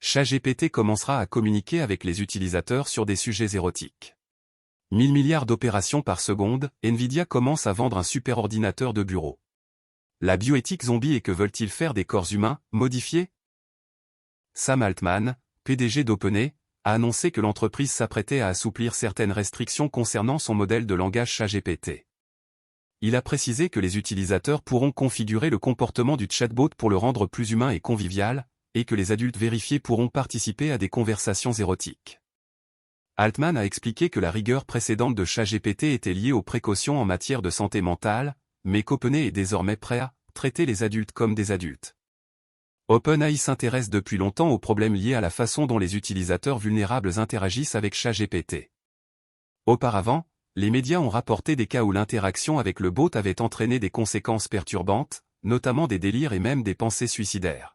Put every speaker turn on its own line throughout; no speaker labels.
ChatGPT commencera à communiquer avec les utilisateurs sur des sujets érotiques. 1000 milliards d'opérations par seconde, Nvidia commence à vendre un superordinateur de bureau. La bioéthique zombie et que veulent-ils faire des corps humains, modifiés? Sam Altman, PDG d'OpenAI, a annoncé que l'entreprise s'apprêtait à assouplir certaines restrictions concernant son modèle de langage ChatGPT. Il a précisé que les utilisateurs pourront configurer le comportement du chatbot pour le rendre plus humain et convivial, et que les adultes vérifiés pourront participer à des conversations érotiques. Altman a expliqué que la rigueur précédente de ChatGPT était liée aux précautions en matière de santé mentale, mais qu'OpenAI est désormais prêt à traiter les adultes comme des adultes. OpenAI s'intéresse depuis longtemps aux problèmes liés à la façon dont les utilisateurs vulnérables interagissent avec ChatGPT. Auparavant, les médias ont rapporté des cas où l'interaction avec le bot avait entraîné des conséquences perturbantes, notamment des délires et même des pensées suicidaires.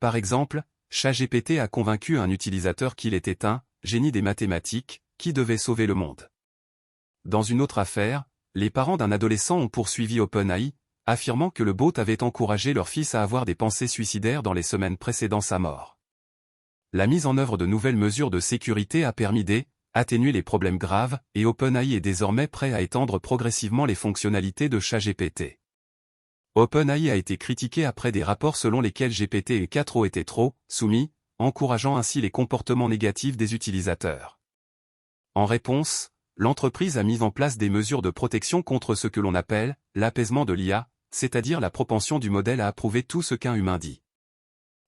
Par exemple, ChatGPT a convaincu un utilisateur qu'il était un génie des mathématiques, qui devait sauver le monde. Dans une autre affaire, les parents d'un adolescent ont poursuivi OpenAI, affirmant que le bot avait encouragé leur fils à avoir des pensées suicidaires dans les semaines précédant sa mort. La mise en œuvre de nouvelles mesures de sécurité a permis d'atténuer les problèmes graves, et OpenAI est désormais prêt à étendre progressivement les fonctionnalités de ChatGPT. OpenAI a été critiqué après des rapports selon lesquels GPT-4o était trop soumis, encourageant ainsi les comportements négatifs des utilisateurs. En réponse, l'entreprise a mis en place des mesures de protection contre ce que l'on appelle l'apaisement de l'IA, c'est-à-dire la propension du modèle à approuver tout ce qu'un humain dit.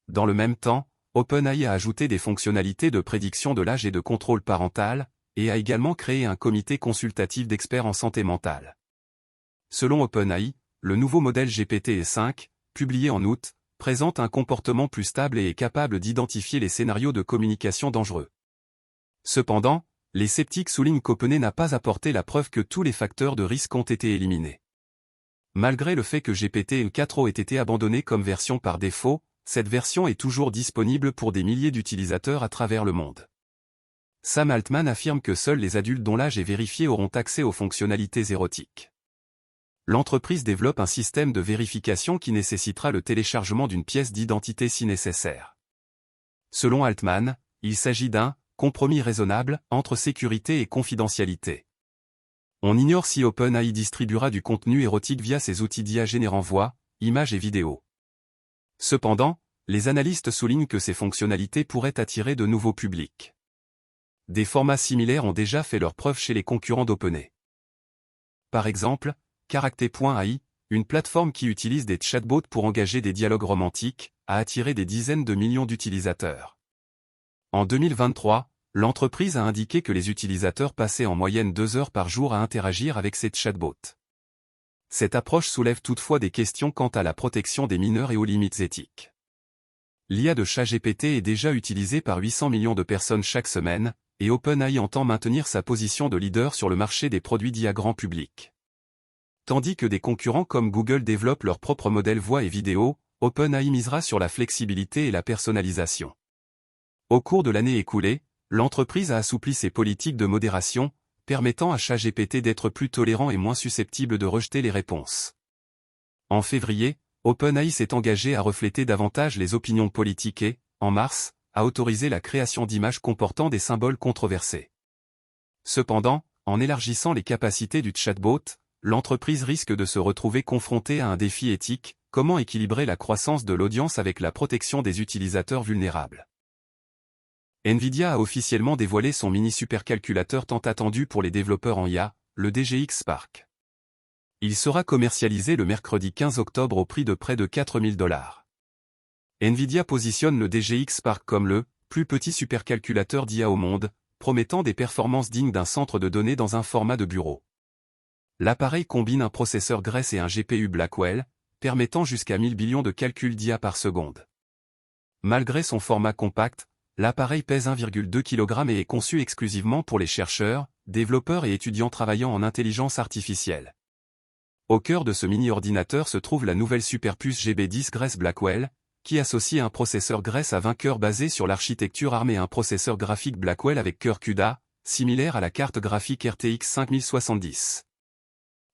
Dans le même temps, OpenAI a ajouté des fonctionnalités de prédiction de l'âge et de contrôle parental, et a également créé un comité consultatif d'experts en santé mentale. Selon OpenAI, le nouveau modèle GPT-5, publié en août, présente un comportement plus stable et est capable d'identifier les scénarios de communication dangereux. Cependant, les sceptiques soulignent qu'OpenAI n'a pas apporté la preuve que tous les facteurs de risque ont été éliminés. Malgré le fait que GPT-4o ait été abandonné comme version par défaut, cette version est toujours disponible pour des milliers d'utilisateurs à travers le monde. Sam Altman affirme que seuls les adultes dont l'âge est vérifié auront accès aux fonctionnalités érotiques. L'entreprise développe un système de vérification qui nécessitera le téléchargement d'une pièce d'identité si nécessaire. Selon Altman, il s'agit d'un compromis raisonnable entre sécurité et confidentialité. On ignore si OpenAI distribuera du contenu érotique via ses outils d'IA générant voix, images et vidéos. Cependant, les analystes soulignent que ces fonctionnalités pourraient attirer de nouveaux publics. Des formats similaires ont déjà fait leurs preuves chez les concurrents d'OpenAI. Par exemple, Character.ai, une plateforme qui utilise des chatbots pour engager des dialogues romantiques, a attiré des dizaines de millions d'utilisateurs. En 2023, l'entreprise a indiqué que les utilisateurs passaient en moyenne 2 heures par jour à interagir avec ces chatbots. Cette approche soulève toutefois des questions quant à la protection des mineurs et aux limites éthiques. L'IA de ChatGPT est déjà utilisée par 800 millions de personnes chaque semaine, et OpenAI entend maintenir sa position de leader sur le marché des produits d'IA grand public. Tandis que des concurrents comme Google développent leurs propres modèles voix et vidéo, OpenAI misera sur la flexibilité et la personnalisation. Au cours de l'année écoulée, l'entreprise a assoupli ses politiques de modération, permettant à ChatGPT d'être plus tolérant et moins susceptible de rejeter les réponses. En février, OpenAI s'est engagé à refléter davantage les opinions politiques et, en mars, a autorisé la création d'images comportant des symboles controversés. Cependant, en élargissant les capacités du chatbot, l'entreprise risque de se retrouver confrontée à un défi éthique: comment équilibrer la croissance de l'audience avec la protection des utilisateurs vulnérables. Nvidia a officiellement dévoilé son mini-supercalculateur tant attendu pour les développeurs en IA, le DGX Spark. Il sera commercialisé le mercredi 15 octobre au prix de près de $4000. Nvidia positionne le DGX Spark comme le plus petit supercalculateur d'IA au monde, promettant des performances dignes d'un centre de données dans un format de bureau. L'appareil combine un processeur Grace et un GPU Blackwell, permettant jusqu'à 1000 billions de calculs d'IA par seconde. Malgré son format compact, l'appareil pèse 1,2 kg et est conçu exclusivement pour les chercheurs, développeurs et étudiants travaillant en intelligence artificielle. Au cœur de ce mini-ordinateur se trouve la nouvelle superpuce GB10 Grace Blackwell, qui associe un processeur Grace à 20 cœurs basé sur l'architecture ARM et un processeur graphique Blackwell avec cœur CUDA, similaire à la carte graphique RTX 5070.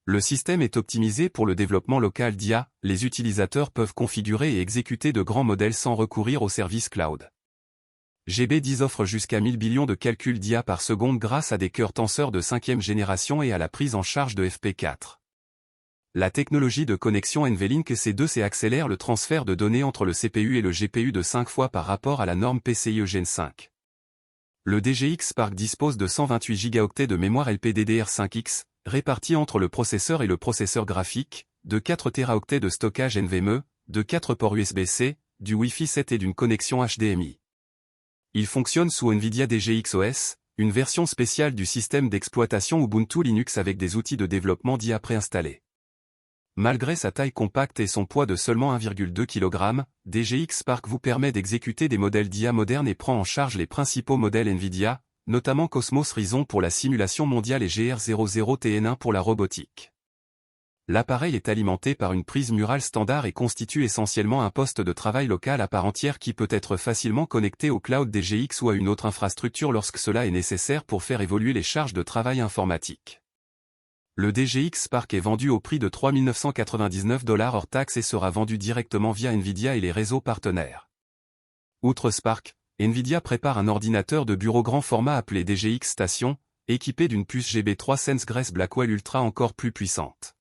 Le système est optimisé pour le développement local d'IA, les utilisateurs peuvent configurer et exécuter de grands modèles sans recourir aux services cloud. GB10 offre jusqu'à 1000 billions de calculs d'IA par seconde grâce à des cœurs tenseurs de 5e génération et à la prise en charge de FP4. La technologie de connexion NVLink C2C accélère le transfert de données entre le CPU et le GPU de 5 fois par rapport à la norme PCIe Gen 5. Le DGX Spark dispose de 128 Go de mémoire LPDDR5X, répartie entre le processeur et le processeur graphique, de 4 Teraoctets de stockage NVMe, de 4 ports USB-C, du Wi-Fi 7 et d'une connexion HDMI. Il fonctionne sous NVIDIA DGX OS, une version spéciale du système d'exploitation Ubuntu Linux avec des outils de développement d'IA préinstallés. Malgré sa taille compacte et son poids de seulement 1,2 kg, DGX Spark vous permet d'exécuter des modèles d'IA modernes et prend en charge les principaux modèles NVIDIA, notamment Cosmos Horizon pour la simulation mondiale et GR00TN1 pour la robotique. L'appareil est alimenté par une prise murale standard et constitue essentiellement un poste de travail local à part entière qui peut être facilement connecté au cloud DGX ou à une autre infrastructure lorsque cela est nécessaire pour faire évoluer les charges de travail informatique. Le DGX Spark est vendu au prix de 3 999 $ hors taxe et sera vendu directement via NVIDIA et les réseaux partenaires. Outre Spark, NVIDIA prépare un ordinateur de bureau grand format appelé DGX Station, équipé d'une puce GB3 Sense Grace Blackwell Ultra encore plus puissante.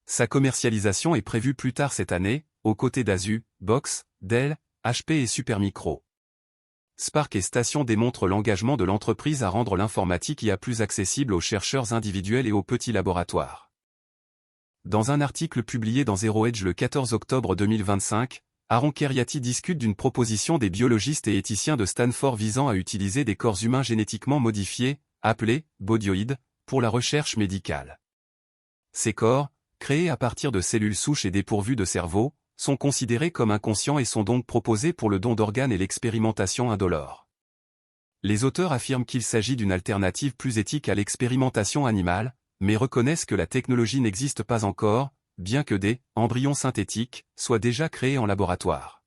Sa commercialisation est prévue plus tard cette année, aux côtés d'Asus, Box, Dell, HP et Supermicro. Spark et Station démontrent l'engagement de l'entreprise à rendre l'informatique IA plus accessible aux chercheurs individuels et aux petits laboratoires. Dans un article publié dans Zero Hedge le 14 octobre 2025, Aaron Kheriaty discute d'une proposition des biologistes et éthiciens de Stanford visant à utiliser des corps humains génétiquement modifiés, appelés bodioïdes, pour la recherche médicale. Ces corps, créés à partir de cellules souches et dépourvus de cerveau, sont considérés comme inconscients et sont donc proposés pour le don d'organes et l'expérimentation indolore. Les auteurs affirment qu'il s'agit d'une alternative plus éthique à l'expérimentation animale, mais reconnaissent que la technologie n'existe pas encore, bien que des embryons synthétiques soient déjà créés en laboratoire.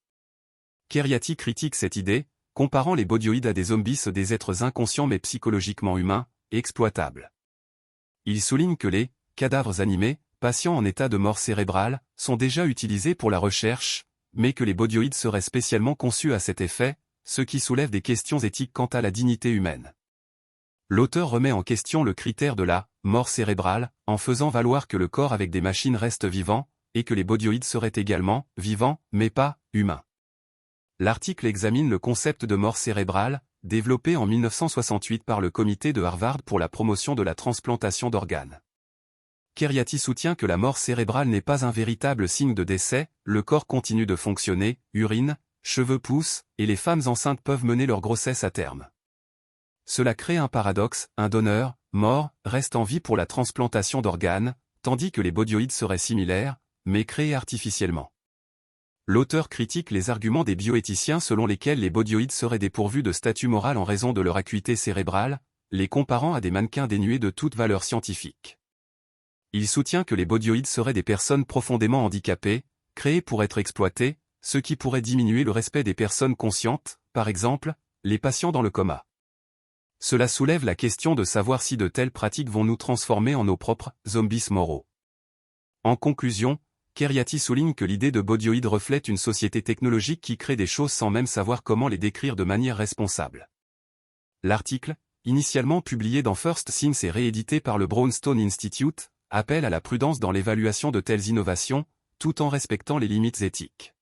Kheriaty critique cette idée, comparant les bodioïdes à des zombies, des êtres inconscients mais psychologiquement humains, et exploitables. Il souligne que les cadavres animés, patients en état de mort cérébrale, sont déjà utilisés pour la recherche, mais que les bodioïdes seraient spécialement conçus à cet effet, ce qui soulève des questions éthiques quant à la dignité humaine. L'auteur remet en question le critère de la mort cérébrale, en faisant valoir que le corps avec des machines reste vivant, et que les bodioïdes seraient également vivants, mais pas humains. L'article examine le concept de mort cérébrale, développé en 1968 par le comité de Harvard pour la promotion de la transplantation d'organes. Kheriaty soutient que la mort cérébrale n'est pas un véritable signe de décès, le corps continue de fonctionner, urine, cheveux poussent, et les femmes enceintes peuvent mener leur grossesse à terme. Cela crée un paradoxe, un donneur, mort, reste en vie pour la transplantation d'organes, tandis que les bodioïdes seraient similaires, mais créés artificiellement. L'auteur critique les arguments des bioéthiciens selon lesquels les bodioïdes seraient dépourvus de statut moral en raison de leur acuité cérébrale, les comparant à des mannequins dénués de toute valeur scientifique. Il soutient que les bodioïdes seraient des personnes profondément handicapées, créées pour être exploitées, ce qui pourrait diminuer le respect des personnes conscientes, par exemple, les patients dans le coma. Cela soulève la question de savoir si de telles pratiques vont nous transformer en nos propres zombies moraux. En conclusion, Kheriaty souligne que l'idée de bodioïdes reflète une société technologique qui crée des choses sans même savoir comment les décrire de manière responsable. L'article, initialement publié dans First Things et réédité par le Brownstone Institute, appelle à la prudence dans l'évaluation de telles innovations, tout en respectant les limites éthiques.